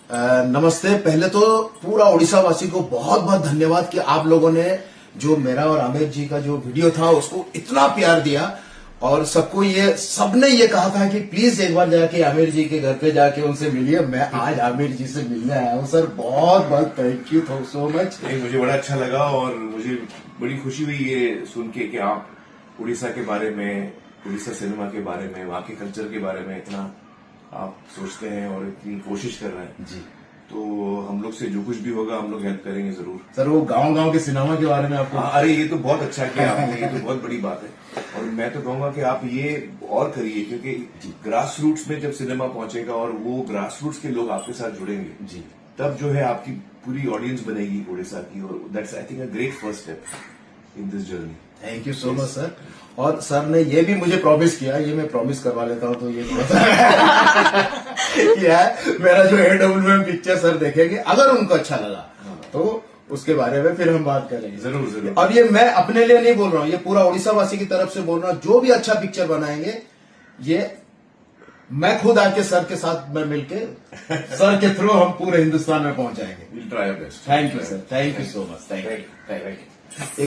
नमस्ते। पहले तो पूरा उड़ीसा वासी को बहुत बहुत धन्यवाद कि आप लोगों ने जो मेरा और आमिर जी का जो वीडियो था उसको इतना प्यार दिया और सबने ये कहा था कि प्लीज एक बार जाके आमिर जी के घर पे जाके उनसे मिलिए। मैं आज आमिर जी से मिलने आया हूँ सर। बहुत बहुत थैंक यू सो मच। मुझे बड़ा अच्छा लगा और मुझे बड़ी खुशी हुई ये सुन के कि आप उड़ीसा के बारे में, उड़ीसा सिनेमा के बारे में, वहाँ के कल्चर के बारे में इतना आप सोचते हैं और इतनी कोशिश कर रहे हैं जी। तो हम लोग से जो कुछ भी होगा हम लोग हेल्प करेंगे जरूर। सर वो गांव के सिनेमा के बारे में आपको अरे ये तो बहुत अच्छा किया आपने, ये तो बहुत बड़ी बात है और मैं तो कहूंगा कि आप ये और करिए क्योंकि ग्रास रूट्स में जब सिनेमा पहुंचेगा और वो ग्रास रूट्स के लोग आपके साथ जुड़ेंगे जी, तब जो है आपकी पूरी ऑडियंस बनेगी उड़ीसा की और that's I think a great first step in this journey. Thank you so much sir. और सर ने ये भी मुझे प्रॉमिस किया, ये मैं प्रॉमिस करवा लेता हूँ तो ये किया है मेरा जो AWM पिक्चर सर देखेंगे, अगर उनको अच्छा लगा तो उसके बारे में फिर हम बात करेंगे। जरूर जरूर। अब ये मैं अपने लिए नहीं बोल रहा हूँ, ये पूरा उड़ीसा वासी की तरफ से बोल रहा हूँ। जो भी अच्छा पिक्चर बनाएंगे ये मैं खुद आके सर के साथ में मिलके सर के थ्रू हम पूरे हिंदुस्तान में पहुंचाएंगे। We'll try our best. Thank you sir, thank you so much. Thank you.